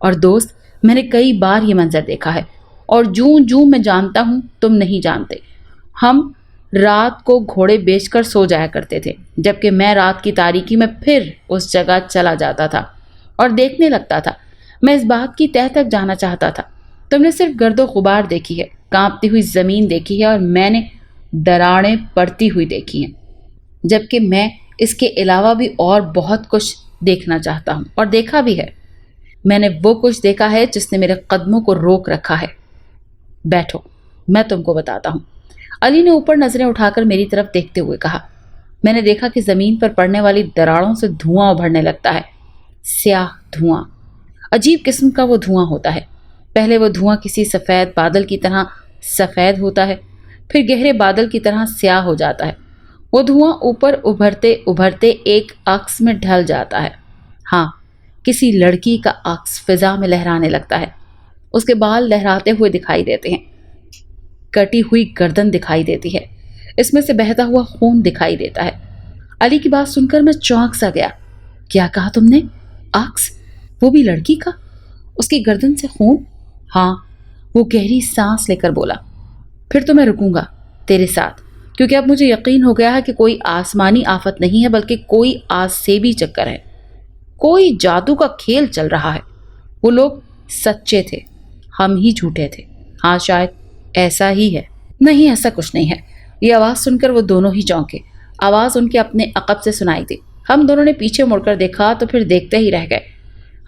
اور دوست، میں نے کئی بار یہ منظر دیکھا ہے، اور جوں جوں میں جانتا ہوں تم نہیں جانتے۔ ہم رات کو گھوڑے بیچ کر سو جایا کرتے تھے، جبکہ میں رات کی تاریکی میں پھر اس جگہ چلا جاتا تھا اور دیکھنے لگتا تھا۔ میں اس بات کی تہہ تک جانا چاہتا تھا۔ تم نے صرف گرد و غبار دیکھی ہے، کانپتی ہوئی زمین دیکھی ہے، اور میں نے دراڑیں پڑتی ہوئی دیکھی ہیں، جبکہ میں اس کے علاوہ بھی اور بہت کچھ دیکھنا چاہتا ہوں، اور دیکھا بھی ہے۔ میں نے وہ کچھ دیکھا ہے جس نے میرے قدموں کو روک رکھا ہے۔ بیٹھو، میں تم کو بتاتا ہوں۔ علی نے اوپر نظریں اٹھا کر میری طرف دیکھتے ہوئے کہا۔ میں نے دیکھا کہ زمین پر پڑنے والی دراڑوں سے دھواں ابھرنے لگتا ہے، سیاہ دھواں۔ عجیب قسم کا وہ دھواں ہوتا ہے۔ پہلے وہ دھواں کسی سفید بادل کی طرح سفید ہوتا ہے، پھر گہرے بادل کی طرح سیاہ ہو جاتا ہے۔ وہ دھواں اوپر ابھرتے ابھرتے ایک عکس میں ڈھل جاتا ہے۔ ہاں، کسی لڑکی کا عکس فضا میں لہرانے لگتا ہے۔ اس کے بال لہراتے ہوئے دکھائی دیتے ہیں، کٹی ہوئی گردن دکھائی دیتی ہے، اس میں سے بہتا ہوا خون دکھائی دیتا ہے۔ علی کی بات سن کر میں چونک سا گیا۔ کیا کہا تم نے؟ عکس؟ وہ بھی لڑکی کا؟ اس کی گردن سے خون؟ ہاں، وہ گہری سانس لے کر بولا۔ پھر تو میں رکوں گا تیرے ساتھ، کیونکہ اب مجھے یقین ہو گیا ہے کہ کوئی آسمانی آفت نہیں ہے، بلکہ کوئی آسیبی چکر ہے، کوئی جادو کا کھیل چل رہا ہے۔ وہ لوگ سچے تھے، ہم ہی جھوٹے تھے۔ ہاں، شاید ایسا ہی ہے۔ نہیں، ایسا کچھ نہیں ہے۔ یہ آواز سن کر وہ دونوں ہی چونکے۔ آواز ان کے اپنے عقب سے سنائی دی۔ ہم دونوں نے پیچھے مڑ کر دیکھا تو پھر دیکھتے ہی رہ گئے۔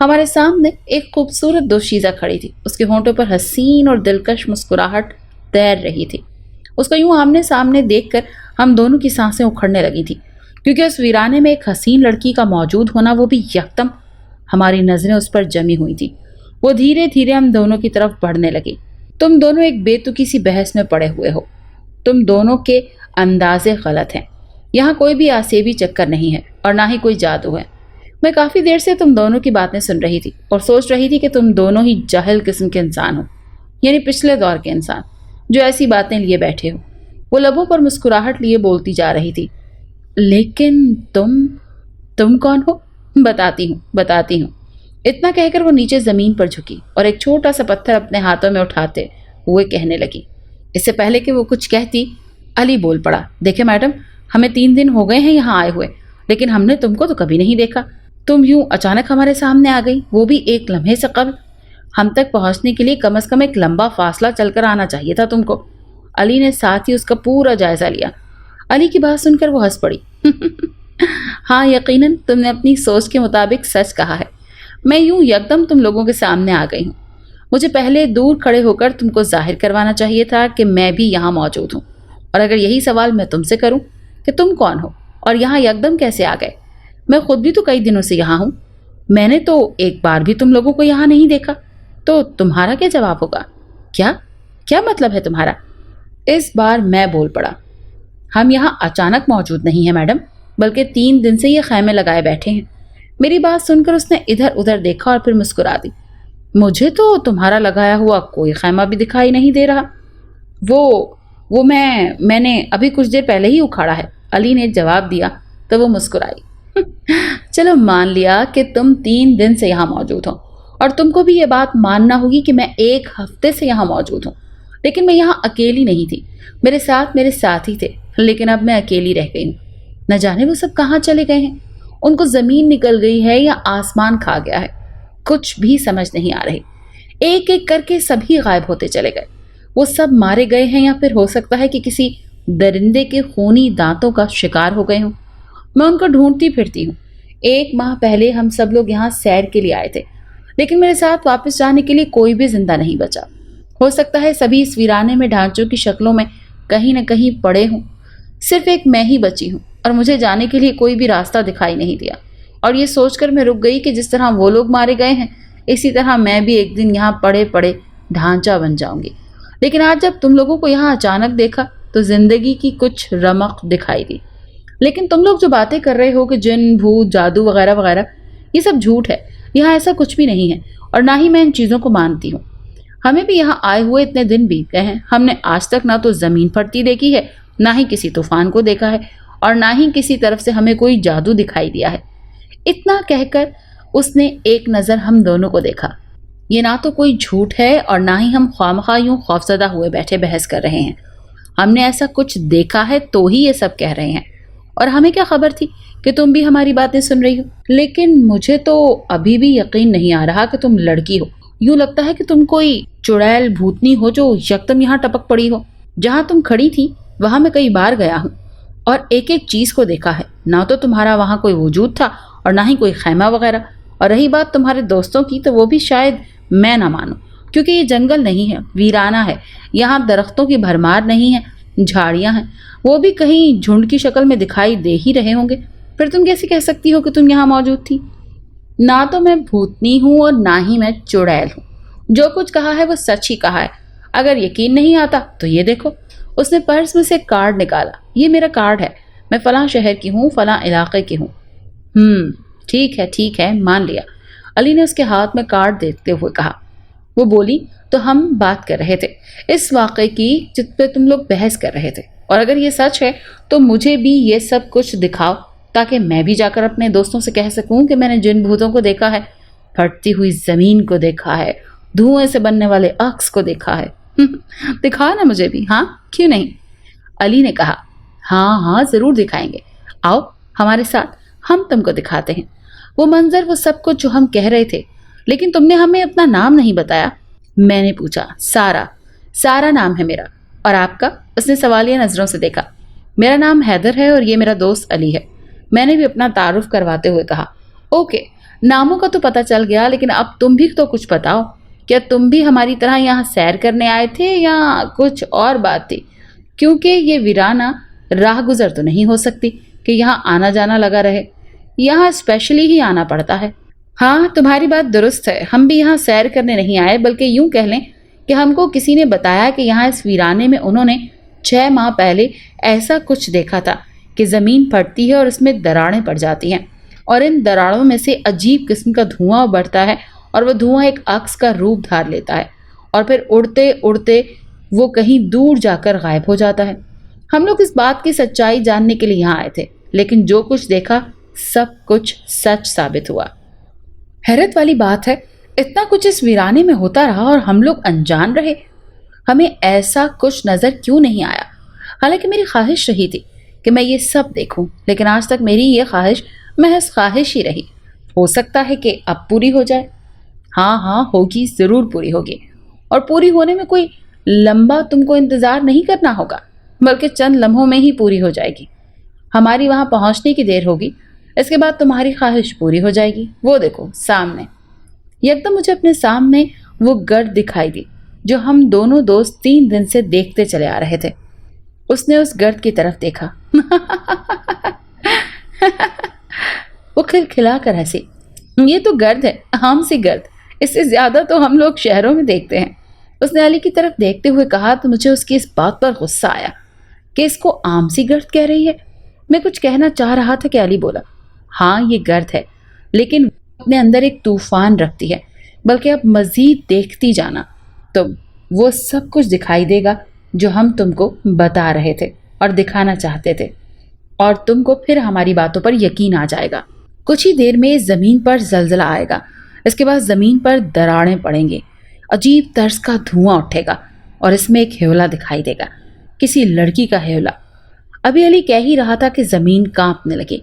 ہمارے سامنے ایک خوبصورت دوشیزہ کھڑی تھی۔ اس کے ہونٹوں پر حسین اور دلکش مسکراہٹ تیر رہی تھی۔ اس کو یوں آمنے سامنے دیکھ کر ہم دونوں کی سانسیں اکھڑنے لگی تھیں، کیونکہ اس ویرانے میں ایک حسین لڑکی کا موجود ہونا، وہ بھی یکدم۔ ہماری نظریں اس پر جمی ہوئی تھیں۔ وہ دھیرے دھیرے ہم دونوں کی طرف بڑھنے لگی۔ تم دونوں ایک بے تکی سی بحث میں پڑے ہوئے ہو۔ تم دونوں کے اندازے غلط ہیں۔ یہاں کوئی بھی آسیبی چکر نہیں ہے، اور نہ ہی کوئی جادو ہے۔ میں کافی دیر سے تم دونوں کی باتیں سن رہی تھی اور سوچ رہی تھی کہ تم دونوں ہی جاہل قسم کے انسان ہو، یعنی پچھلے دور کے انسان جو ایسی باتیں لیے بیٹھے ہو۔ وہ لبوں پر مسکراہٹ لیے بولتی جا رہی تھی۔ لیکن تم کون ہو؟ بتاتی ہوں۔ اتنا کہہ کر وہ نیچے زمین پر جھکی اور ایک چھوٹا سا پتھر اپنے ہاتھوں میں اٹھاتے ہوئے کہنے لگی۔ اس سے پہلے کہ وہ کچھ کہتی، علی بول پڑا۔ دیکھیں میڈم، ہمیں 3 دن ہو گئے ہیں یہاں آئے ہوئے، لیکن ہم نے تم کو تو کبھی نہیں دیکھا۔ تم یوں اچانک ہمارے سامنے آ گئی، وہ بھی ایک لمحے سے قبل۔ ہم تک پہنچنے کے لیے کم از کم ایک لمبا فاصلہ چل کر آنا چاہیے تھا تم کو۔ علی نے ساتھ ہی اس کا پورا جائزہ لیا۔ علی کی بات سن کر وہ ہنس پڑی۔ ہاں، یقیناً تم نے اپنی سوچ کے مطابق سچ کہا ہے۔ میں یوں یکدم تم لوگوں کے سامنے آ گئی ہوں۔ مجھے پہلے دور کھڑے ہو کر تم کو ظاہر کروانا چاہیے تھا کہ میں بھی یہاں موجود ہوں۔ اور اگر یہی سوال میں تم سے کروں کہ تم کون ہو اور یہاں یکدم کیسے آ گئے؟ میں خود بھی تو کئی دنوں سے یہاں ہوں، میں نے تو ایک بار بھی تم لوگوں کو یہاں نہیں دیکھا، تو تمہارا کیا جواب ہوگا؟ کیا مطلب ہے تمہارا؟ اس بار میں بول پڑا۔ ہم یہاں اچانک موجود نہیں ہیں میڈم، بلکہ 3 دن سے یہ خیمے لگائے بیٹھے ہیں۔ میری بات سن کر اس نے ادھر ادھر دیکھا اور پھر مسکرا دی۔ مجھے تو تمہارا لگایا ہوا کوئی خیمہ بھی دکھائی نہیں دے رہا۔ وہ میں نے ابھی کچھ دیر پہلے ہی اکھاڑا ہے، علی نے جواب دیا تو وہ مسکرائی۔ چلو مان لیا کہ تم 3 دن سے یہاں موجود ہو، اور تم کو بھی یہ بات ماننا ہوگی کہ میں 1 ہفتے سے یہاں موجود ہوں، لیکن میں یہاں اکیلی نہیں تھی، میرے ساتھ میرے ساتھی تھے، لیکن اب میں اکیلی رہ گئی ہوں۔ نہ جانے وہ سب کہاں چلے گئے ہیں، ان کو زمین نکل گئی ہے یا آسمان کھا گیا ہے، کچھ بھی سمجھ نہیں آ رہی۔ ایک ایک کر کے سبھی غائب ہوتے چلے گئے۔ وہ سب مارے گئے ہیں یا پھر ہو سکتا ہے کہ کسی درندے کے خونی دانتوں کا شکار ہو گئے ہوں۔ میں ان کو ڈھونڈتی پھرتی ہوں۔ 1 ماہ پہلے ہم سب لوگ یہاں سیر کے لیے آئے تھے، لیکن میرے ساتھ واپس جانے کے لیے کوئی بھی زندہ نہیں بچا۔ ہو سکتا ہے سبھی اس ویرانے میں ڈھانچوں کی شکلوں میں کہیں نہ کہیں پڑے ہوں، صرف ایک میں ہی بچی ہوں، اور مجھے جانے کے لیے کوئی بھی راستہ دکھائی نہیں دیا۔ اور یہ سوچ کر میں رک گئی کہ جس طرح وہ لوگ مارے گئے ہیں، اسی طرح میں بھی ایک دن یہاں پڑے پڑے ڈھانچہ بن جاؤں گی۔ لیکن آج جب تم لوگوں کو یہاں اچانک دیکھا تو زندگی کی کچھ رمق دکھائی دی۔ لیکن تم لوگ جو باتیں کر رہے ہو کہ جن، بھوت، جادو وغیرہ وغیرہ، یہ سب جھوٹ ہے۔ یہاں ایسا کچھ بھی نہیں ہے، اور نہ ہی میں ان چیزوں کو مانتی ہوں۔ ہمیں بھی یہاں آئے ہوئے اتنے دن بیت گئے ہیں، ہم نے آج تک نہ تو زمین پھٹتی دیکھی ہے، نہ ہی کسی طوفان کو دیکھا ہے، اور نہ ہی کسی طرف سے ہمیں کوئی جادو دکھائی دیا ہے۔ اتنا کہہ کر اس نے ایک نظر ہم دونوں کو دیکھا۔ یہ نہ تو کوئی جھوٹ ہے اور نہ ہی ہم خوامخواہ یوں خوفزدہ ہوئے بیٹھے بحث کر رہے ہیں۔ ہم نے ایسا کچھ دیکھا ہے تو ہی یہ سب کہہ رہے ہیں، اور ہمیں کیا خبر تھی کہ تم بھی ہماری باتیں سن رہی ہو؟ لیکن مجھے تو ابھی بھی یقین نہیں آ رہا کہ تم لڑکی ہو۔ یوں لگتا ہے کہ تم کوئی چڑیل بھوتنی ہو جو یکدم یہاں ٹپک پڑی ہو۔ جہاں تم کھڑی تھی وہاں میں کئی بار گیا ہوں اور ایک ایک چیز کو دیکھا ہے۔ نہ تو تمہارا وہاں کوئی وجود تھا اور نہ ہی کوئی خیمہ وغیرہ، اور رہی بات تمہارے دوستوں کی تو وہ بھی شاید میں نہ مانوں، کیونکہ یہ جنگل نہیں ہے، ویرانہ ہے۔ یہاں درختوں کی بھرمار نہیں ہے، جھاڑیاں ہیں، وہ بھی کہیں جھنڈ کی شکل میں دکھائی دے ہی رہے ہوں گے۔ پھر تم کیسے کہہ سکتی ہو کہ تم یہاں موجود تھی؟ نہ تو میں بھوتنی ہوں اور نہ ہی میں چڑیل ہوں۔ جو کچھ کہا ہے وہ سچ ہی کہا ہے۔ اگر یقین نہیں آتا تو یہ دیکھو۔ اس نے پرس میں سے کارڈ نکالا۔ یہ میرا کارڈ ہے، میں فلاں شہر کی ہوں، فلاں علاقے کی ہوں۔ ٹھیک ہے، مان لیا، علی نے اس کے ہاتھ میں کارڈ دیتے ہوئے کہا۔ وہ بولی، تو ہم بات کر رہے تھے اس واقعے کی جس پہ تم لوگ بحث کر رہے تھے، اور اگر یہ سچ ہے تو مجھے بھی یہ سب کچھ دکھاؤ تاکہ میں بھی جا کر اپنے دوستوں سے کہہ سکوں کہ میں نے جن بھوتوں کو دیکھا ہے، پھٹتی ہوئی زمین کو دیکھا ہے، دھوئیں سے بننے والے عکس کو دیکھا ہے۔ دکھاؤ نا مجھے بھی، ہاں کیوں نہیں؟ علی نے کہا۔ ہاں ضرور دکھائیں گے، آؤ ہمارے ساتھ، ہم تم کو دکھاتے ہیں وہ منظر، وہ سب کچھ جو ہم کہہ رہے تھے۔ لیکن تم نے ہمیں اپنا نام نہیں بتایا۔ میں نے پوچھا۔ سارا نام ہے میرا، اور آپ کا؟ اس نے سوالیہ نظروں سے دیکھا۔ میرا نام حیدر ہے اور یہ میرا دوست علی ہے، میں نے بھی اپنا تعارف کرواتے ہوئے کہا۔ اوکے، ناموں کا تو پتہ چل گیا، لیکن اب تم بھی تو کچھ بتاؤ، کیا تم بھی ہماری طرح یہاں سیر کرنے آئے تھے یا کچھ اور بات تھی؟ کیونکہ یہ ویرانہ راہ گزر تو نہیں ہو سکتی کہ یہاں آنا جانا لگا رہے، یہاں اسپیشلی ہی آنا پڑتا ہے۔ ہاں تمہاری بات درست ہے، ہم بھی یہاں سیر کرنے نہیں آئے، بلکہ یوں کہہ لیں کہ ہم کو کسی نے بتایا کہ یہاں اس ویرانے میں انہوں نے 6 ماہ پہلے ایسا کچھ دیکھا تھا کہ زمین پھٹتی ہے اور اس میں دراڑیں پڑ جاتی ہیں، اور ان دراڑوں میں سے عجیب قسم کا دھواں بڑھتا ہے، اور وہ دھواں ایک عکس کا روپ دھار لیتا ہے، اور پھر اڑتے اڑتے وہ کہیں دور جا کر غائب ہو جاتا ہے۔ ہم لوگ اس بات کی سچائی جاننے کے لیے یہاں آئے تھے، لیکن جو کچھ دیکھا سب کچھ سچ ثابت ہوا۔ حیرت والی بات ہے، اتنا کچھ اس ویرانے میں ہوتا رہا اور ہم لوگ انجان رہے۔ ہمیں ایسا کچھ نظر کیوں نہیں آیا؟ حالانکہ میری خواہش رہی تھی کہ میں یہ سب دیکھوں، لیکن آج تک میری یہ خواہش محض خواہش ہی رہی۔ ہو سکتا ہے کہ اب پوری ہو جائے۔ ہاں ہوگی، ضرور پوری ہوگی، اور پوری ہونے میں کوئی لمبا تم کو انتظار نہیں کرنا ہوگا، بلکہ چند لمحوں میں ہی پوری ہو جائے گی۔ ہماری وہاں پہنچنے کی دیر ہوگی، اس کے بعد تمہاری خواہش پوری ہو جائے گی۔ وہ دیکھو سامنے۔ یکدم مجھے اپنے سامنے وہ گرد دکھائی دی جو ہم دونوں دوست 3 دن سے دیکھتے چلے آ رہے تھے۔ اس نے اس گرد کی طرف دیکھا۔ وہ کھلکھلا کر ہنسی۔ یہ تو گرد ہے، عام سی گرد، اس سے زیادہ تو ہم لوگ شہروں میں دیکھتے ہیں۔ اس نے علی کی طرف دیکھتے ہوئے کہا تو مجھے اس کی اس بات پر غصہ آیا کہ اس کو عام سی گرد کہہ رہی ہے۔ میں کچھ کہنا چاہ رہا تھا کہ علی بولا، ہاں یہ گرد ہے، لیکن اپنے اندر ایک طوفان رکھتی ہے، بلکہ اب مزید دیکھتی جانا تو وہ سب کچھ دکھائی دے گا جو ہم تم کو بتا رہے تھے اور دکھانا چاہتے تھے، اور تم کو پھر ہماری باتوں پر یقین آ جائے گا۔ کچھ ہی دیر میں زمین پر زلزلہ آئے گا، اس کے بعد زمین پر دراڑیں پڑیں گے، عجیب طرز کا دھواں اٹھے گا، اور اس میں ایک ہیولا دکھائی دے گا، کسی لڑکی کا ہیولا۔ ابھی علی کہہ ہی رہا تھا کہ زمین کانپنے لگی۔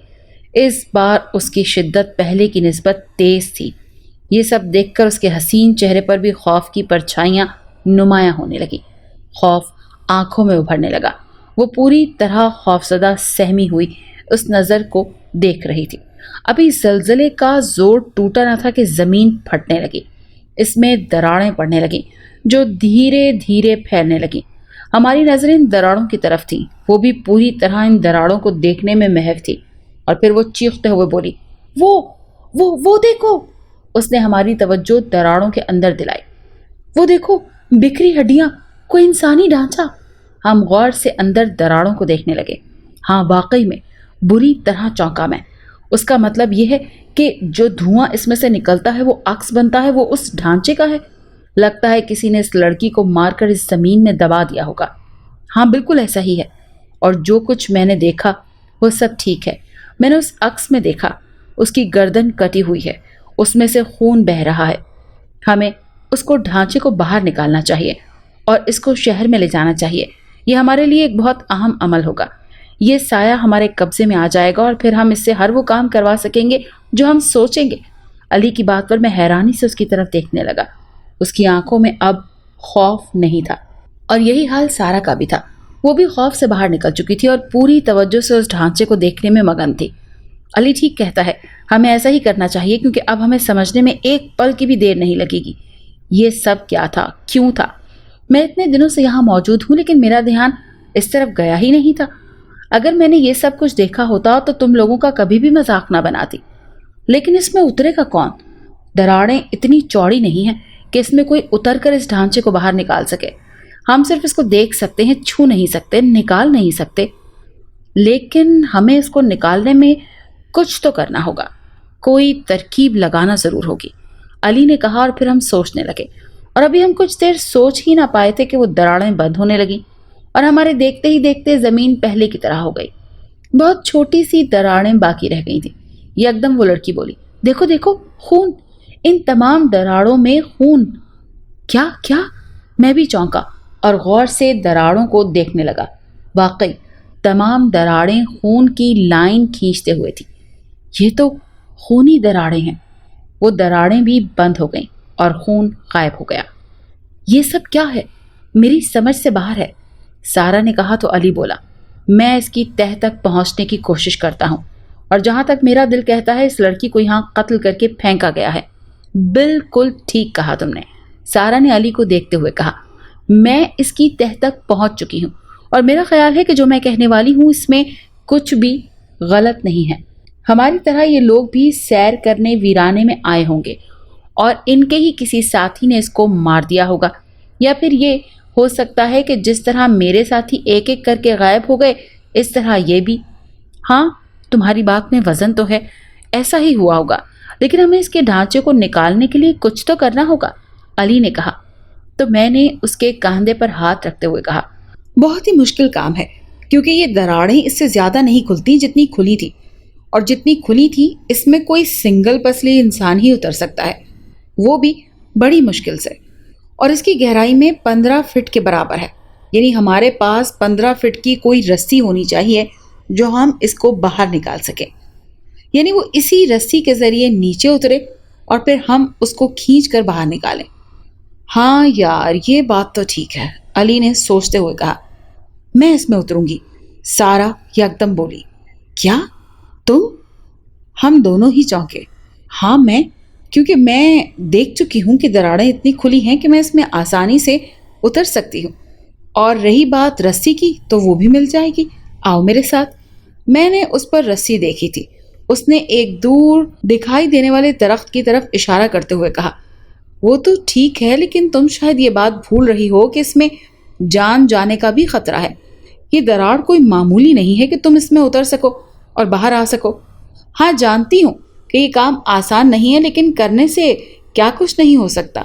اس بار اس کی شدت پہلے کی نسبت تیز تھی۔ یہ سب دیکھ کر اس کے حسین چہرے پر بھی خوف کی پرچھائیاں نمایاں ہونے لگی۔ خوف آنکھوں میں ابھرنے لگا۔ وہ پوری طرح خوفزدہ سہمی ہوئی اس نظر کو دیکھ رہی تھی۔ ابھی زلزلے کا زور ٹوٹا نہ تھا کہ زمین پھٹنے لگی، اس میں دراڑیں پڑنے لگیں جو دھیرے دھیرے پھیلنے لگیں۔ ہماری نظریں ان دراڑوں کی طرف تھیں، وہ بھی پوری طرح ان دراڑوں کو دیکھنے میں محو تھی، اور پھر وہ چیختے ہوئے بولی، وہ دیکھو۔ اس نے ہماری توجہ دراڑوں کے اندر دلائی۔ وہ دیکھو، بکھری ہڈیاں، کوئی انسانی ڈھانچہ۔ ہم غور سے اندر دراڑوں کو دیکھنے لگے۔ ہاں واقعی میں بری طرح چونکا میں۔ اس کا مطلب یہ ہے کہ جو دھواں اس میں سے نکلتا ہے وہ عکس بنتا ہے، وہ اس ڈھانچے کا ہے۔ لگتا ہے کسی نے اس لڑکی کو مار کر اس زمین میں دبا دیا ہوگا۔ ہاں بالکل ایسا ہی ہے، اور جو کچھ میں نے دیکھا وہ سب ٹھیک ہے۔ میں نے اس عکس میں دیکھا، اس کی گردن کٹی ہوئی ہے، اس میں سے خون بہہ رہا ہے۔ ہمیں اس کو ڈھانچے کو باہر نکالنا چاہیے اور اس کو شہر میں لے جانا چاہیے. یہ ہمارے لیے ایک بہت اہم عمل ہوگا. یہ سایہ ہمارے قبضے میں آ جائے گا اور پھر ہم اس سے ہر وہ کام کروا سکیں گے جو ہم سوچیں گے. علی کی بات پر میں حیرانی سے اس کی طرف دیکھنے لگا. اس کی آنکھوں میں اب خوف نہیں تھا اور یہی حال سارا کا بھی تھا. وہ بھی خوف سے باہر نکل چکی تھی اور پوری توجہ سے اس ڈھانچے کو دیکھنے میں مگن تھی. علی ٹھیک کہتا ہے، ہمیں ایسا ہی کرنا چاہیے کیونکہ اب ہمیں سمجھنے میں ایک پل کی بھی دیر نہیں لگے گی. یہ سب کیا تھا، کیوں تھا؟ میں اتنے دنوں سے یہاں موجود ہوں لیکن میرا دھیان اس طرف گیا ہی نہیں تھا. اگر میں نے یہ سب کچھ دیکھا ہوتا تو تم لوگوں کا کبھی بھی مذاق نہ بناتی. لیکن اس میں اترے گا کون؟ دراڑیں اتنی چوڑی نہیں ہیں کہ اس میں کوئی اتر کر اس ڈھانچے کو باہر نکال سکے. ہم صرف اس کو دیکھ سکتے ہیں، چھو نہیں سکتے، نکال نہیں سکتے. لیکن ہمیں اس کو نکالنے میں کچھ تو کرنا ہوگا، کوئی ترکیب لگانا ضرور ہوگی، علی نے کہا. اور پھر ہم سوچنے لگے اور ابھی ہم کچھ دیر سوچ ہی نہ پائے تھے کہ وہ دراڑیں بند ہونے لگیں اور ہمارے دیکھتے ہی دیکھتے زمین پہلے کی طرح ہو گئی. بہت چھوٹی سی دراڑیں باقی رہ گئی تھیں. یکدم وہ لڑکی بولی، دیکھو دیکھو، خون! ان تمام دراڑوں میں خون! کیا کیا؟ میں بھی چونکا اور غور سے دراڑوں کو دیکھنے لگا. واقعی تمام دراڑیں خون کی لائن کھینچتے ہوئے تھی. یہ تو خونی دراڑیں ہیں. وہ دراڑیں بھی بند ہو گئیں اور خون غائب ہو گیا. یہ سب کیا ہے؟ میری سمجھ سے باہر ہے، سارا نے کہا تو علی بولا، میں اس کی تہہ تک پہنچنے کی کوشش کرتا ہوں اور جہاں تک میرا دل کہتا ہے اس لڑکی کو یہاں قتل کر کے پھینکا گیا ہے. بالکل ٹھیک کہا تم نے، سارا نے علی کو دیکھتے ہوئے کہا. میں اس کی تہہ تک پہنچ چکی ہوں اور میرا خیال ہے کہ جو میں کہنے والی ہوں اس میں کچھ بھی غلط نہیں ہے. ہماری طرح یہ لوگ بھی سیر کرنے ویرانے میں آئے ہوں گے اور ان کے ہی کسی ساتھی نے اس کو مار دیا ہوگا، یا پھر یہ ہو سکتا ہے کہ جس طرح میرے ساتھی ایک ایک کر کے غائب ہو گئے اس طرح یہ بھی. ہاں تمہاری بات میں وزن تو ہے، ایسا ہی ہوا ہوگا، لیکن ہمیں اس کے ڈھانچے کو نکالنے کے لیے کچھ تو کرنا ہوگا، علی نے کہا. تو میں نے اس کے کاندھے پر ہاتھ رکھتے ہوئے کہا، بہت ہی مشکل کام ہے کیونکہ یہ دراڑیں اس سے زیادہ نہیں کھلتی جتنی کھلی تھی، اور جتنی کھلی تھی اس میں کوئی سنگل پسلی انسان ہی اتر سکتا ہے، وہ بھی بڑی مشکل سے. اور اس کی گہرائی میں 15 فٹ کے برابر ہے، یعنی ہمارے پاس 15 فٹ کی کوئی رسی ہونی چاہیے جو ہم اس کو باہر نکال سکیں. یعنی وہ اسی رسی کے ذریعے نیچے اترے اور پھر ہم اس کو کھینچ کر باہر نکالیں. ہاں یار یہ بات تو ٹھیک ہے، علی نے سوچتے ہوئے کہا. میں اس میں اتروں گی، سارا یکدم بولی. کیا تم؟ ہم دونوں ہی چونکے. ہاں میں، کیونکہ میں دیکھ چکی ہوں کہ دراڑیں اتنی کھلی ہیں کہ میں اس میں آسانی سے اتر سکتی ہوں. اور رہی بات رسی کی تو وہ بھی مل جائے گی، آؤ میرے ساتھ. میں نے اس پر رسی دیکھی تھی. اس نے ایک دور دکھائی دینے والے درخت کی طرف اشارہ کرتے ہوئے کہا. وہ تو ٹھیک ہے لیکن تم شاید یہ بات بھول رہی ہو کہ اس میں جان جانے کا بھی خطرہ ہے. یہ دراڑ کوئی معمولی نہیں ہے کہ تم اس میں اتر سکو اور باہر آ سکو. ہاں جانتی ہوں کہ یہ کام آسان نہیں ہے لیکن کرنے سے کیا کچھ نہیں ہو سکتا.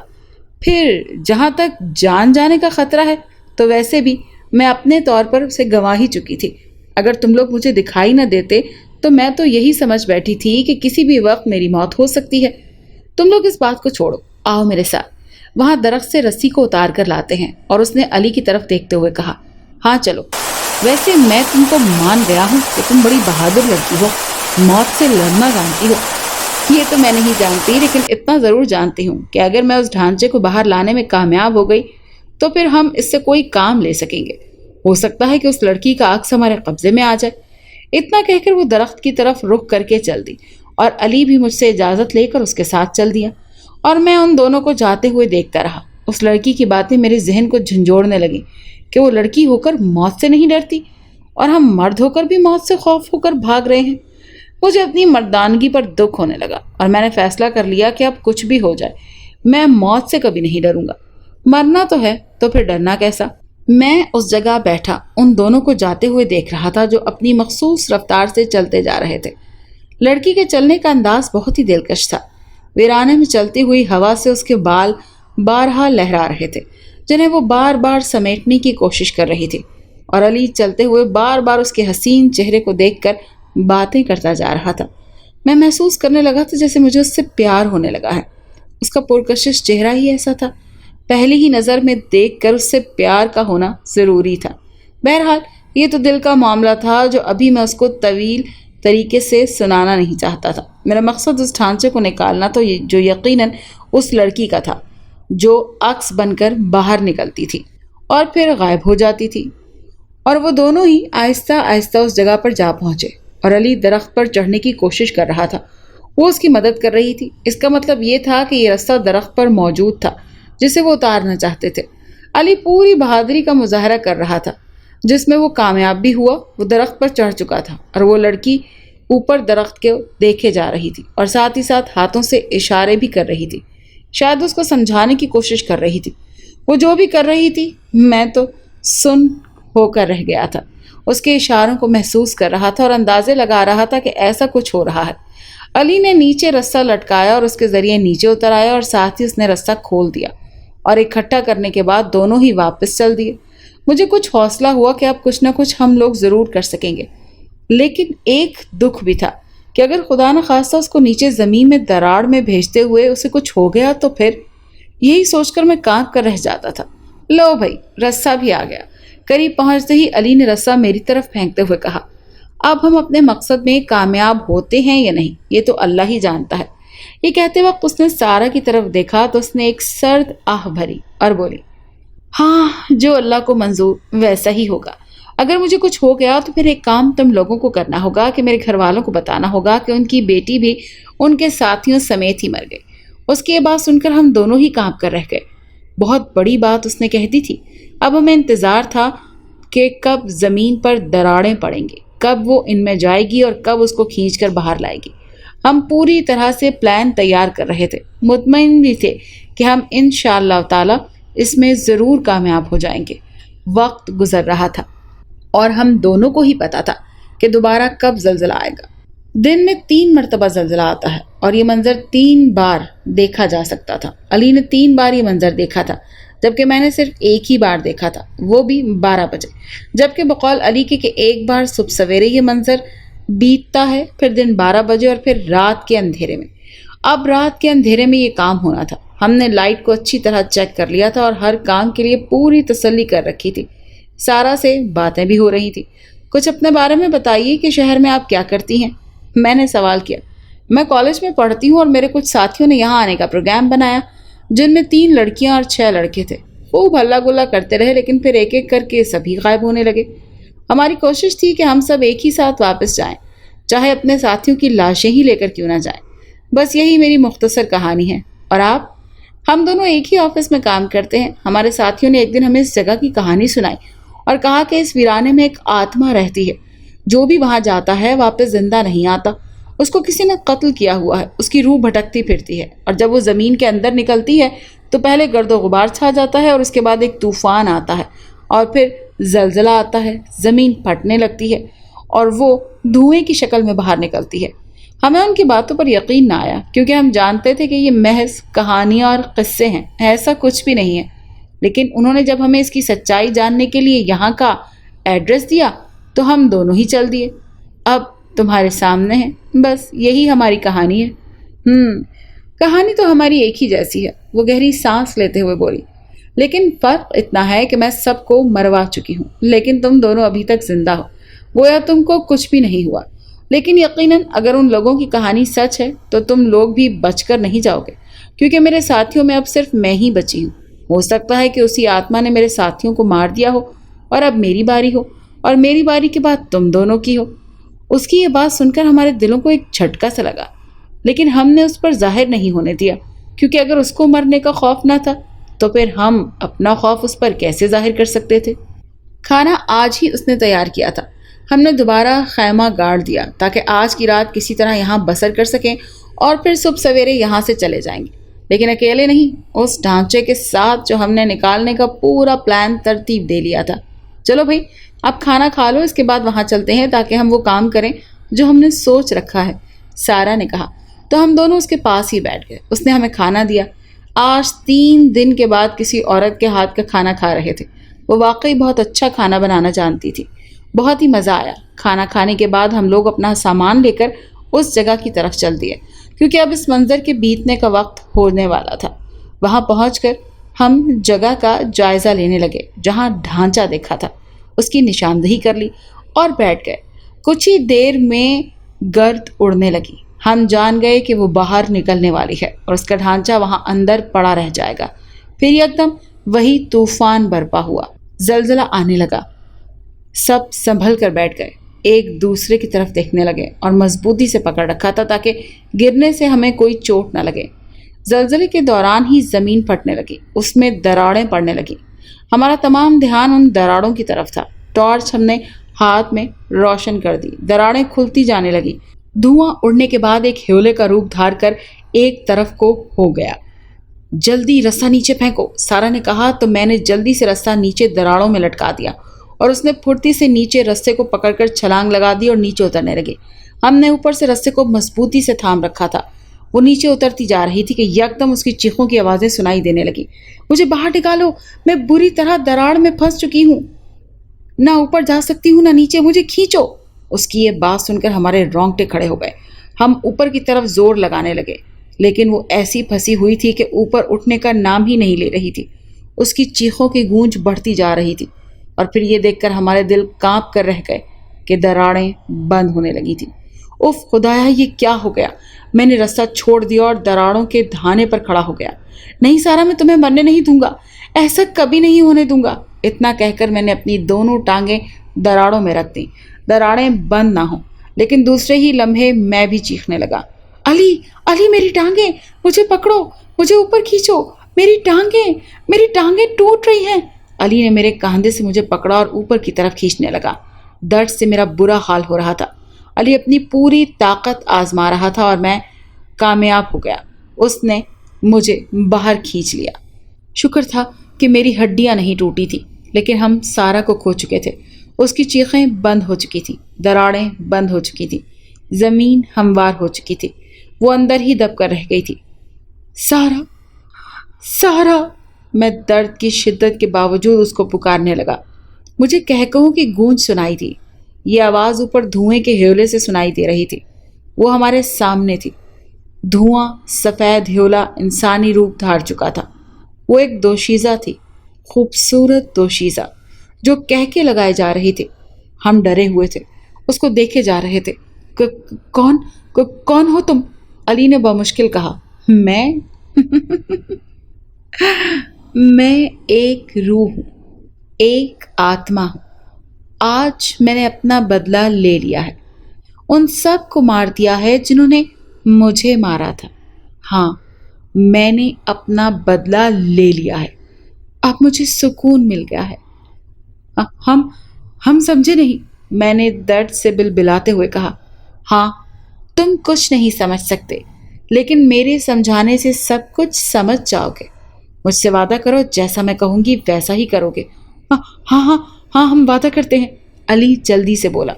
پھر جہاں تک جان جانے کا خطرہ ہے تو ویسے بھی میں اپنے طور پر اسے گنوا ہی چکی تھی. اگر تم لوگ مجھے دکھائی نہ دیتے تو میں تو یہی سمجھ بیٹھی تھی کہ کسی بھی وقت میری موت ہو سکتی ہے. تم لوگ اس بات کو چھوڑو، آؤ میرے ساتھ. وہاں درخت سے رسی کو اتار کر لاتے ہیں. اور اس نے علی کی طرف دیکھتے ہوئے کہا، ہاں چلو. ویسے میں تم کو مان گیا ہوں کہ تم بڑی بہادر لڑکی ہو، موت سے لڑنا جانتی ہو. یہ تو میں نہیں جانتی لیکن اتنا ضرور جانتی ہوں کہ اگر میں اس ڈھانچے کو باہر لانے میں کامیاب ہو گئی تو پھر ہم اس سے کوئی کام لے سکیں گے. ہو سکتا ہے کہ اس لڑکی کا عکس ہمارے قبضے میں آ جائے. اتنا کہہ کر وہ درخت کی طرف رخ کر کے چل دی اور علی بھی مجھ سے اجازت لے کر اس کے ساتھ چل دیا اور میں ان دونوں کو جاتے ہوئے دیکھتا رہا. اس لڑکی کی باتیں میرے ذہن کو جھنجھوڑنے لگیں کہ وہ لڑکی ہو کر موت سے نہیں ڈرتی اور ہم مرد ہو کر بھی موت سے خوف ہو کر بھاگ رہے ہیں. مجھے اپنی مردانگی پر دکھ ہونے لگا اور میں نے فیصلہ کر لیا کہ اب کچھ بھی ہو جائے میں موت سے کبھی نہیں ڈروں گا. مرنا تو ہے تو پھر ڈرنا کیسا. میں اس جگہ بیٹھا ان دونوں کو جاتے ہوئے دیکھ رہا تھا جو اپنی مخصوص رفتار سے چلتے جا رہے تھے. لڑکی کے چلنے کا انداز بہت ہی دلکش تھا. ویرانے میں چلتی ہوئی ہوا سے اس کے بال بارہا لہرا رہے تھے جنہیں وہ بار بار سمیٹنے کی کوشش کر رہی تھی اور علی چلتے ہوئے بار بار اس کے حسین چہرے کو دیکھ کر باتیں کرتا جا رہا تھا. میں محسوس کرنے لگا تھا جیسے مجھے اس سے پیار ہونے لگا ہے. اس کا پرکشش چہرہ ہی ایسا تھا، پہلی ہی نظر میں دیکھ کر اس سے پیار کا ہونا ضروری تھا۔ بہرحال یہ تو دل کا معاملہ تھا جو ابھی میں اس کو طویل طریقے سے سنانا نہیں چاہتا تھا۔ میرا مقصد اس ڈھانچے کو نکالنا تو جو یقیناً اس لڑکی کا تھا جو عکس بن کر باہر نکلتی تھی اور پھر غائب ہو جاتی تھی، اور وہ دونوں ہی آہستہ آہستہ اس جگہ پر جا پہنچے اور علی درخت پر چڑھنے کی کوشش کر رہا تھا، وہ اس کی مدد کر رہی تھی۔ اس کا مطلب یہ تھا کہ یہ رستہ درخت پر موجود تھا جسے وہ اتارنا چاہتے تھے۔ علی پوری بہادری کا مظاہرہ کر رہا تھا، جس میں وہ کامیاب بھی ہوا۔ وہ درخت پر چڑھ چکا تھا اور وہ لڑکی اوپر درخت کے دیکھے جا رہی تھی اور ساتھ ہی ساتھ ہاتھوں سے اشارے بھی کر رہی تھی، شاید اس کو سمجھانے کی کوشش کر رہی تھی۔ وہ جو بھی کر رہی تھی میں تو سن ہو کر رہ گیا تھا، اس کے اشاروں کو محسوس کر رہا تھا اور اندازے لگا رہا تھا کہ ایسا کچھ ہو رہا ہے۔ علی نے نیچے رسہ لٹکایا اور اس کے ذریعے نیچے اتر آیا اور ساتھ ہی اس نے رسہ کھول دیا اور اکٹھا کرنے کے بعد دونوں ہی واپس چل دیے۔ مجھے کچھ حوصلہ ہوا کہ اب کچھ نہ کچھ ہم لوگ ضرور کر سکیں گے، لیکن ایک دکھ بھی تھا کہ اگر خدا نخواستہ اس کو نیچے زمین میں دراڑ میں بھیجتے ہوئے اسے کچھ ہو گیا تو پھر، یہی سوچ کر میں کانپ کر رہ جاتا تھا۔ لو بھائی، رسہ بھی آ گیا۔ قریب پہنچتے ہی علی نے رسہ میری طرف پھینکتے ہوئے کہا، اب ہم اپنے مقصد میں کامیاب ہوتے ہیں یا نہیں یہ تو اللہ ہی جانتا ہے۔ یہ کہتے وقت اس نے سارا کی طرف دیکھا تو اس نے ایک سرد آہ بھری اور بولی، ہاں، جو اللہ کو منظور ویسا ہی ہوگا۔ اگر مجھے کچھ ہو گیا تو پھر ایک کام تم لوگوں کو کرنا ہوگا کہ میرے گھر والوں کو بتانا ہوگا کہ ان کی بیٹی بھی ان کے ساتھیوں سمیت ہی مر گئی۔ اس کی یہ بات سن کر ہم دونوں ہی کانپ کر رہ گئے۔ بہت بڑی بات اس نے کہہ دی تھی۔ اب ہمیں انتظار تھا کہ کب زمین پر دراڑیں پڑیں گی، کب وہ ان میں جائے گی اور کب اس کو کھینچ کر باہر لائے گی۔ ہم پوری طرح سے پلان تیار کر رہے تھے، مطمئن بھی تھے کہ ہم انشاءاللہ تعالی اس میں ضرور کامیاب ہو جائیں گے۔ وقت گزر رہا تھا اور ہم دونوں کو ہی پتا تھا کہ دوبارہ کب زلزلہ آئے گا۔ دن میں 3 مرتبہ زلزلہ آتا ہے اور یہ منظر 3 بار دیکھا جا سکتا تھا۔ علی نے 3 بار یہ منظر دیکھا تھا، جبکہ میں نے صرف ایک ہی بار دیکھا تھا، وہ بھی 12 بجے، جبکہ بقول علی کے کہ ایک بار صبح سویرے یہ منظر بیتتا ہے، پھر دن 12 بجے اور پھر رات کے اندھیرے میں۔ اب رات کے اندھیرے میں یہ کام ہونا تھا۔ ہم نے لائٹ کو اچھی طرح چیک کر لیا تھا اور ہر کام کے لیے پوری تسلی کر رکھی تھی۔ سارا سے باتیں بھی ہو رہی تھی۔ کچھ اپنے بارے میں بتائیے کہ شہر میں آپ کیا کرتی ہیں؟ میں نے سوال کیا۔ میں کالج میں پڑھتی ہوں اور میرے کچھ ساتھیوں نے یہاں آنے کا پروگرام بنایا، جن میں 3 لڑکیاں اور 6 لڑکے تھے۔ خوب ہلا گلا کرتے رہے، لیکن پھر ایک ایک کر کے سبھی غائب ہونے لگے۔ ہماری کوشش تھی کہ ہم سب ایک ہی ساتھ واپس جائیں، چاہے اپنے ساتھیوں کی لاشیں ہی لے کر کیوں نہ جائیں۔ بس یہی میری مختصر کہانی ہے۔ اور آپ؟ ہم دونوں ایک ہی آفس میں کام کرتے ہیں۔ ہمارے ساتھیوں نے ایک دن ہمیں اس جگہ کی کہانی سنائی اور کہا کہ اس ویرانے میں ایک آتما رہتی ہے، جو بھی وہاں جاتا ہے واپس زندہ نہیں آتا۔ اس کو کسی نے قتل کیا ہوا ہے، اس کی روح بھٹکتی پھرتی ہے، اور جب وہ زمین کے اندر نکلتی ہے تو پہلے گرد و غبار چھا جاتا ہے اور اس کے بعد ایک طوفان آتا ہے اور پھر زلزلہ آتا ہے، زمین پھٹنے لگتی ہے اور وہ دھوئیں کی شکل میں باہر نکلتی ہے۔ ہمیں ان کی باتوں پر یقین نہ آیا، کیونکہ ہم جانتے تھے کہ یہ محض کہانیاں اور قصے ہیں، ایسا کچھ بھی نہیں ہے۔ لیکن انہوں نے جب ہمیں اس کی سچائی جاننے کے لیے یہاں کا ایڈریس دیا تو ہم دونوں ہی چل دیے۔ اب تمہارے سامنے ہے، بس یہی ہماری کہانی ہے۔ کہانی تو ہماری ایک ہی جیسی ہے، وہ گہری سانس لیتے ہوئے بولی، لیکن فرق اتنا ہے کہ میں سب کو مروا چکی ہوں، لیکن تم دونوں ابھی تک زندہ ہو، گویا تم کو کچھ بھی نہیں ہوا۔ لیکن یقیناً اگر ان لوگوں کی کہانی سچ ہے تو تم لوگ بھی بچ کر نہیں جاؤ گے، کیونکہ میرے ساتھیوں میں اب صرف میں ہی بچی ہوں۔ ہو سکتا ہے کہ اسی آتما نے میرے ساتھیوں کو مار دیا ہو اور اب میری باری ہو، اور میری باری کے بعد تم دونوں کی ہو۔ اس کی یہ بات سن کر ہمارے دلوں کو ایک جھٹکا سا لگا، لیکن ہم نے اس پر ظاہر نہیں ہونے دیا، کیونکہ اگر اس کو مرنے کا خوف نہ تھا تو پھر ہم اپنا خوف اس پر کیسے ظاہر کر سکتے تھے؟ کھانا آج ہی اس نے تیار کیا تھا۔ ہم نے دوبارہ خیمہ گاڑ دیا تاکہ آج کی رات کسی طرح یہاں بسر کر سکیں اور پھر صبح سویرے یہاں سے چلے جائیں گے، لیکن اکیلے نہیں، اس ڈھانچے کے ساتھ جو ہم نے نکالنے کا پورا پلان ترتیب دے لیا تھا۔ چلو بھائی، اب کھانا کھا لو، اس کے بعد وہاں چلتے ہیں تاکہ ہم وہ کام کریں جو ہم نے سوچ رکھا ہے، سارا نے کہا۔ تو ہم دونوں اس کے پاس ہی بیٹھ گئے۔ اس نے ہمیں کھانا دیا۔ آج 3 دن کے بعد کسی عورت کے ہاتھ کا کھانا کھا رہے تھے۔ وہ واقعی بہت اچھا کھانا بنانا جانتی تھی۔ بہت ہی مزہ آیا۔ کھانا کھانے کے بعد ہم لوگ اپنا سامان لے کر اس جگہ کی طرف چل دیے، کیونکہ اب اس منظر کے بیتنے کا وقت ہونے والا تھا۔ وہاں پہنچ کر ہم جگہ کا جائزہ لینے لگے۔ جہاں ڈھانچہ دیکھا تھا اس کی نشاندہی کر لی اور بیٹھ گئے۔ کچھ ہی دیر میں گرد اڑنے لگی۔ ہم جان گئے کہ وہ باہر نکلنے والی ہے اور اس کا ڈھانچہ وہاں اندر پڑا رہ جائے گا۔ پھر یکدم وہی طوفان برپا ہوا، زلزلہ آنے لگا۔ سب سنبھل کر بیٹھ گئے، ایک دوسرے کی طرف دیکھنے لگے اور مضبوطی سے پکڑ رکھا تھا تاکہ گرنے سے ہمیں کوئی چوٹ نہ لگے۔ زلزلے کے دوران ہی زمین پھٹنے لگی، اس میں دراڑیں پڑنے لگی۔ ہمارا تمام دھیان ان دراڑوں کی طرف تھا۔ ٹارچ ہم نے ہاتھ میں روشن کر دی، دراڑیں کھلتی جانے لگی۔ دھواں اڑنے کے بعد ایک ہیولے کا روپ دھار کر ایک طرف کو ہو گیا۔ جلدی رسہ نیچے پھینکو، سارا نے کہا تو میں نے جلدی سے رسہ نیچے دراڑوں میں لٹکا دیا اور اس نے پھرتی سے نیچے رسے کو پکڑ کر چھلانگ لگا دی اور نیچے اترنے لگے۔ ہم نے اوپر سے رسے کو مضبوطی سے تھام رکھا تھا۔ وہ نیچے اترتی جا رہی تھی کہ یکدم اس کی چیخوں کی آوازیں سنائی دینے لگی۔ مجھے باہر نکالو، میں بری طرح دراڑ میں پھنس چکی ہوں، نہ اوپر جا سکتی ہوں نہ نیچے، مجھے کھینچو۔ اس کی یہ بات سن کر ہمارے رونگٹے کھڑے ہو گئے۔ ہم اوپر کی طرف زور لگانے لگے لیکن وہ ایسی پھنسی ہوئی تھی کہ اوپر اٹھنے کا نام ہی نہیں لے رہی تھی۔ اس کی چیخوں کی گونج بڑھتی جا رہی تھی اور پھر یہ دیکھ کر ہمارے دل کانپ کر رہ گئے کہ دراڑیں بند ہونے لگی تھی۔ اف خدایا، یہ کیا ہو گیا؟ میں نے رسہ چھوڑ دیا اور دراڑوں کے دھانے پر کھڑا ہو گیا۔ نہیں سارا، میں تمہیں مرنے نہیں دوں گا، ایسا کبھی نہیں ہونے دوں گا۔ اتنا کہہ کر میں نے اپنی دونوں ٹانگیں دراڑوں میں رکھ دیں، دراڑیں بند نہ ہوں۔ لیکن دوسرے ہی لمحے میں بھی چیخنے لگا، علی علی، میری ٹانگیں، مجھے پکڑو، مجھے اوپر کھینچو، میری ٹانگیں ٹوٹ رہی ہیں۔ علی نے میرے کاندھے سے مجھے پکڑا اور اوپر کی طرف کھینچنے لگا۔ درد سے میرا برا حال ہو رہا تھا۔ علی اپنی پوری طاقت آزما رہا تھا اور میں کامیاب ہو گیا۔ اس نے مجھے باہر کھینچ لیا۔ شکر تھا کہ میری ہڈیاں نہیں ٹوٹی تھی، لیکن ہم سارا کو کھو چکے تھے۔ اس کی چیخیں بند ہو چکی تھی، دراڑیں بند ہو چکی تھی، زمین ہموار ہو چکی تھی، وہ اندر ہی دب کر رہ گئی تھی۔ سارا، سارا، میں درد کی شدت کے باوجود اس کو پکارنے لگا۔ مجھے کہکہوں کی گونج سنائی تھی۔ یہ آواز اوپر دھوئیں کے ہیولے سے سنائی دے رہی تھی۔ وہ ہمارے سامنے تھی۔ دھواں سفید ہیولا انسانی روپ دھار چکا تھا۔ وہ ایک دوشیزہ تھی، خوبصورت دوشیزہ، جو کہہ کے لگائے جا رہی تھی۔ ہم ڈرے ہوئے تھے، اس کو دیکھے جا رہے تھے۔ کون ہو تم؟ علی نے بمشکل کہا۔ میں ایک روح ہوں، ایک آتما ہوں۔ آج میں نے اپنا بدلہ لے لیا ہے، ان سب کو مار دیا ہے جنہوں نے مجھے مارا تھا۔ ہاں، میں نے اپنا بدلہ لے لیا ہے، اب مجھے سکون مل گیا ہے۔ ہم سمجھے نہیں، میں نے درد سے بلبلاتے ہوئے کہا۔ ہاں، تم کچھ نہیں سمجھ سکتے، لیکن میرے سمجھانے سے سب کچھ سمجھ جاؤ گے۔ مجھ سے وعدہ کرو، جیسا میں کہوں گی ویسا ہی کرو گے۔ ہاں، ہم وعدہ کرتے ہیں، علی جلدی سے بولا۔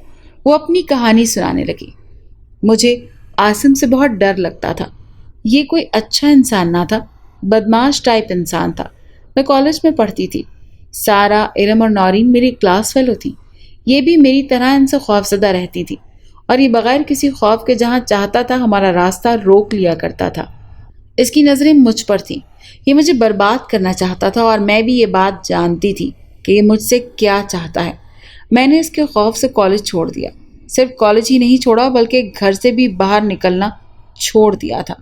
وہ اپنی کہانی سنانے لگی۔ مجھے عاصم سے بہت ڈر لگتا تھا۔ یہ کوئی اچھا انسان نہ تھا، بدماش ٹائپ انسان تھا۔ میں کالج میں پڑھتی تھی۔ سارا، ارم اور نورین میری کلاس فیلو تھی۔ یہ بھی میری طرح ان سے خوفزدہ رہتی تھی اور یہ بغیر کسی خوف کے جہاں چاہتا تھا ہمارا راستہ روک لیا کرتا تھا۔ اس کی نظریں مجھ پر تھیں، یہ مجھے برباد کرنا چاہتا تھا اور میں بھی یہ بات جانتی تھی کہ یہ مجھ سے کیا چاہتا ہے۔ میں نے اس کے خوف سے کالج چھوڑ دیا۔ صرف کالج ہی نہیں چھوڑا بلکہ گھر سے بھی باہر نکلنا چھوڑ دیا تھا۔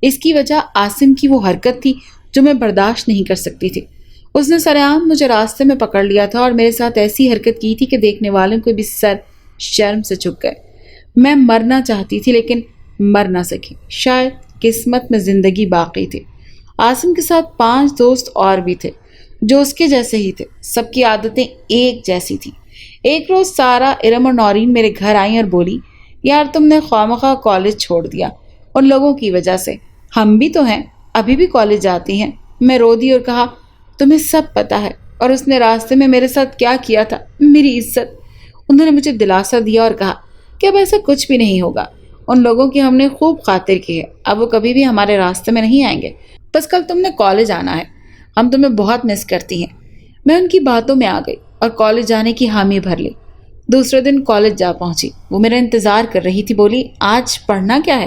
اس کی وجہ عاصم کی وہ حرکت تھی جو میں برداشت نہیں کر سکتی تھی۔ اس نے سرعام مجھے راستے میں پکڑ لیا تھا اور میرے ساتھ ایسی حرکت کی تھی کہ دیکھنے والوں کو بھی سر شرم سے جھک گئے۔ میں مرنا چاہتی تھی لیکن مر نہ سکی، شاید قسمت میں زندگی باقی تھی۔ عاصم کے ساتھ 5 دوست اور بھی تھے جو اس کے جیسے ہی تھے، سب کی عادتیں ایک جیسی تھیں۔ ایک روز سارا، ارم اور نورین میرے گھر آئیں اور بولی، یار تم نے خوامخواہ کالج چھوڑ دیا ان لوگوں کی وجہ سے، ہم بھی تو ہیں، ابھی بھی کالج جاتی ہیں۔ میں رو دی اور کہا، تمہیں سب پتا ہے، اور اس نے راستے میں میرے ساتھ کیا کیا تھا، میری عزت۔ انہوں نے مجھے دلاسا دیا اور کہا کہ اب ایسا کچھ بھی نہیں ہوگا، ان لوگوں کی ہم نے خوب خاطر کی ہے، اب وہ کبھی بھی ہمارے راستے میں نہیں آئیں گے، بس کل تم نے کالج آنا ہے، ہم تمہیں بہت مس کرتی ہیں۔ میں ان کی باتوں میں آ گئی اور کالج جانے کی حامی بھر لی۔ دوسرے دن کالج جا پہنچی، وہ میرا انتظار کر رہی تھی۔ بولی، آج پڑھنا کیا ہے؟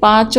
5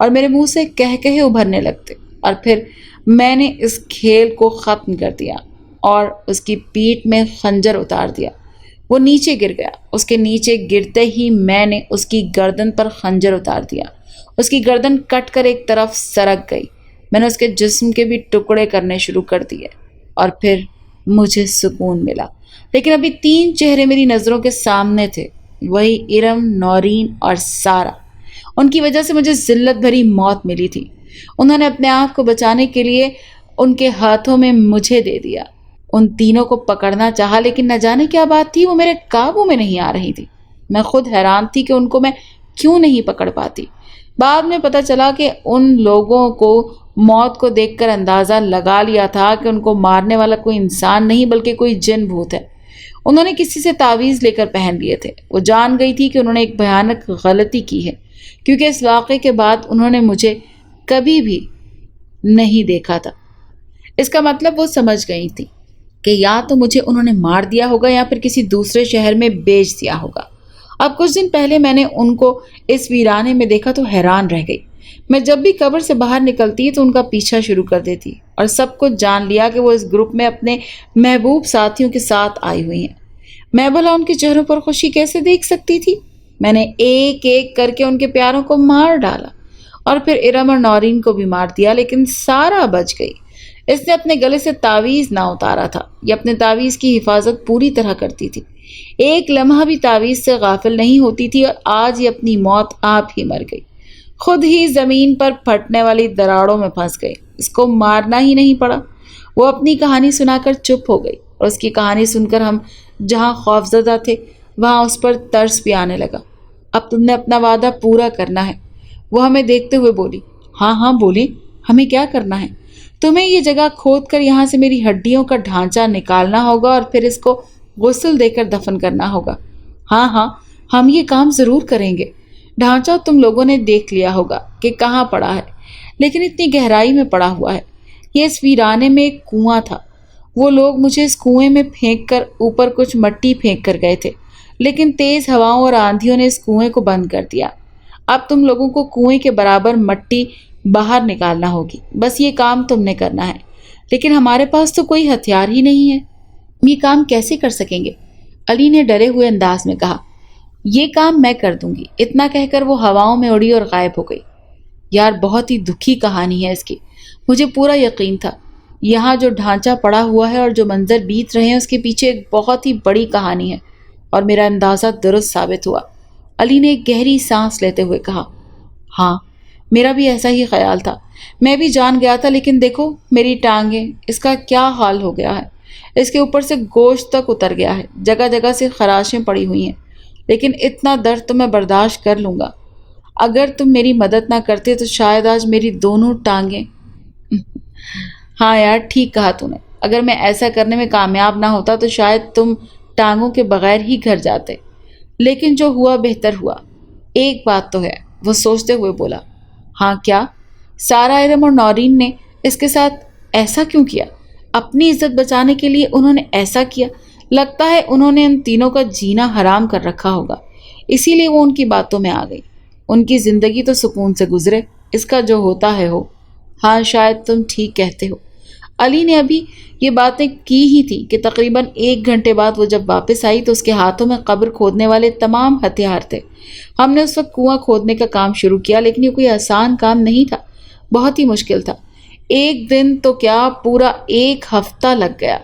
اور میرے منہ سے کہے ابھرنے لگتے، اور پھر میں نے اس کھیل کو ختم کر دیا اور اس کی پیٹھ میں خنجر اتار دیا۔ وہ نیچے گر گیا۔ اس کے نیچے گرتے ہی میں نے اس کی گردن پر خنجر اتار دیا۔ اس کی گردن کٹ کر ایک طرف سرک گئی۔ میں نے اس کے جسم کے بھی ٹکڑے کرنے شروع کر دیے، اور پھر مجھے سکون ملا۔ لیکن ابھی 3 چہرے میری نظروں کے سامنے تھے، وہی ارم، نورین اور سارا۔ ان کی وجہ سے مجھے ذلت بھری موت ملی تھی۔ انہوں نے اپنے آپ کو بچانے کے لیے ان کے ہاتھوں میں مجھے دے دیا۔ ان تینوں کو پکڑنا چاہا، لیکن نہ جانے کیا بات تھی، وہ میرے قابو میں نہیں آ رہی تھی۔ میں خود حیران تھی کہ ان کو میں کیوں نہیں پکڑ پاتی۔ بعد میں پتہ چلا کہ ان لوگوں کو موت کو دیکھ کر اندازہ لگا لیا تھا کہ ان کو مارنے والا کوئی انسان نہیں بلکہ کوئی جن بھوت ہے۔ انہوں نے کسی سے تعویذ لے کر پہن لیے تھے۔ وہ جان گئی تھی کہ انہوں نے ایک بھیانک غلطی کی ہے، کیونکہ اس واقعے کے بعد انہوں نے مجھے کبھی بھی نہیں دیکھا تھا۔ اس کا مطلب وہ سمجھ گئی تھی کہ یا تو مجھے انہوں نے مار دیا ہوگا یا پھر کسی دوسرے شہر میں بیچ دیا ہوگا۔ اب کچھ دن پہلے میں نے ان کو اس ویرانے میں دیکھا تو حیران رہ گئی۔ میں جب بھی قبر سے باہر نکلتی تو ان کا پیچھا شروع کر دیتی، اور سب کچھ جان لیا کہ وہ اس گروپ میں اپنے محبوب ساتھیوں کے ساتھ آئی ہوئی ہیں۔ میں بھلا ان کے چہروں پر خوشی کیسے دیکھ سکتی تھی؟ میں نے ایک ایک کر کے ان کے پیاروں کو مار ڈالا، اور پھر ارم اور نورین کو بھی مار دیا، لیکن سارا بچ گئی۔ اس نے اپنے گلے سے تعویذ نہ اتارا تھا۔ یہ اپنے تعویذ کی حفاظت پوری طرح کرتی تھی، ایک لمحہ بھی تعویذ سے غافل نہیں ہوتی تھی، اور آج یہ اپنی موت آپ ہی مر گئی، خود ہی زمین پر پھٹنے والی دراڑوں میں پھنس گئی۔ اس کو مارنا ہی نہیں پڑا۔ وہ اپنی کہانی سنا کر چپ ہو گئی، اور اس کی کہانی سن کر ہم جہاں خوفزدہ تھے وہاں اس پر ترس بھی آنے لگا۔ اب تم نے اپنا وعدہ پورا کرنا ہے، وہ ہمیں دیکھتے ہوئے بولی۔ ہاں ہاں بولی، ہمیں کیا کرنا ہے؟ تمہیں یہ جگہ کھود کر یہاں سے میری ہڈیوں کا ڈھانچہ نکالنا ہوگا، اور پھر اس کو غسل دے کر دفن کرنا ہوگا۔ ہاں ہاں، ہم یہ کام ضرور کریں گے۔ ڈھانچہ تم لوگوں نے دیکھ لیا ہوگا کہ کہاں پڑا ہے، لیکن اتنی گہرائی میں پڑا ہوا ہے۔ یہ اس ویرانے میں ایک کنواں تھا۔ وہ لوگ مجھے اس کنویں میں پھینک کر اوپر کچھ مٹی پھینک کر گئے تھے، لیکن تیز ہواؤں اور آندھیوں نے اس کنویں کو بند کر دیا۔ اب تم لوگوں کو کنویں کے برابر مٹی باہر نکالنا ہوگی، بس یہ کام تم نے کرنا ہے۔ لیکن ہمارے پاس تو کوئی ہتھیار ہی نہیں ہے، یہ کام کیسے کر سکیں گے؟ علی نے ڈرے ہوئے انداز میں کہا۔ یہ کام میں کر دوں گی، اتنا کہہ کر وہ ہواؤں میں اڑی اور غائب ہو گئی۔ یار بہت ہی دکھی کہانی ہے اس کی۔ مجھے پورا یقین تھا یہاں جو ڈھانچہ پڑا ہوا ہے اور جو منظر بیت رہے ہیں اس کے پیچھے ایک بہت ہی بڑی کہانی ہے، اور میرا اندازہ درست ثابت ہوا۔ علی نے ایک گہری سانس لیتے ہوئے کہا۔ ہاں، میرا بھی ایسا ہی خیال تھا، میں بھی جان گیا تھا، لیکن دیکھو میری ٹانگیں، اس کا کیا حال ہو گیا ہے۔ اس کے اوپر سے گوشت تک اتر گیا ہے، جگہ جگہ سے خراشیں پڑی ہوئی ہیں، لیکن اتنا درد تو میں برداشت کر لوں گا۔ اگر تم میری مدد نہ کرتے تو شاید آج میری دونوں ٹانگیں ہاں یار، ٹھیک کہا تو نے۔ اگر میں ایسا کرنے میں کامیاب نہ ہوتا تو شاید تم ٹانگوں کے بغیر ہی گھر جاتے، لیکن جو ہوا بہتر ہوا۔ ایک بات تو ہے، وہ سوچتے ہوئے بولا۔ ہاں کیا؟ سارا، ارم اور نورین نے اس کے ساتھ ایسا کیوں کیا؟ اپنی عزت بچانے کے لیے انہوں نے ایسا کیا؟ لگتا ہے انہوں نے ان تینوں کا جینا حرام کر رکھا ہوگا، اسی لیے وہ ان کی باتوں میں آ گئی۔ ان کی زندگی تو سکون سے گزرے، اس کا جو ہوتا ہے ہو۔ ہاں شاید تم ٹھیک کہتے ہو۔ علی نے ابھی یہ باتیں کی ہی تھی کہ تقریباً 1 گھنٹے بعد وہ جب واپس آئی تو اس کے ہاتھوں میں قبر کھودنے والے تمام ہتھیار تھے۔ ہم نے اس وقت کنواں کھودنے کا کام شروع کیا، لیکن یہ کوئی آسان کام نہیں تھا، بہت ہی مشکل تھا۔ 1 دن تو کیا، پورا 1 ہفتہ لگ گیا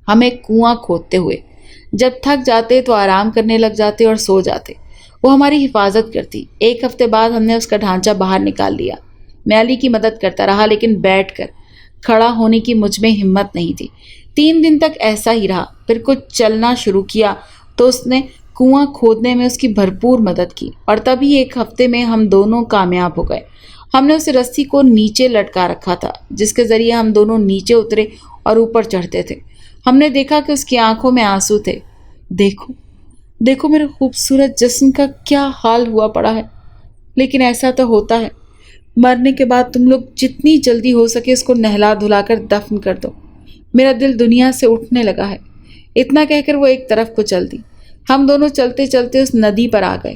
ہمیں کنواں کھودتے ہوئے۔ جب تھک جاتے تو آرام کرنے لگ جاتے اور سو جاتے۔ وہ ہماری حفاظت کرتی۔ 1 ہفتے بعد ہم نے اس کا ڈھانچہ باہر نکال لیا۔ میں علی کی مدد کرتا رہا، لیکن بیٹھ کر کھڑا ہونے کی مجھ میں ہمت نہیں تھی۔ 3 دن تک ایسا ہی رہا، پھر کچھ چلنا شروع کیا تو اس نے کنواں کھودنے میں اس کی بھرپور مدد کی، اور تبھی 1 ہفتے میں ہم دونوں کامیاب ہو گئے۔ ہم نے اس رسی کو نیچے لٹکا رکھا تھا، جس کے ذریعے ہم دونوں نیچے اترے اور اوپر چڑھتے تھے۔ ہم نے دیکھا کہ اس کی آنکھوں میں آنسو تھے۔ دیکھو دیکھو میرے خوبصورت جسم کا کیا حال ہوا پڑا ہے، لیکن ایسا تو ہوتا ہے، مرنے کے بعد تم لوگ جتنی جلدی ہو سکے اس کو نہلا دھلا کر دفن کر دو۔ میرا دل دنیا سے اٹھنے لگا ہے۔ اتنا کہہ کر وہ ایک طرف کو چل دی۔ ہم دونوں چلتے چلتے اس ندی پر آ گئے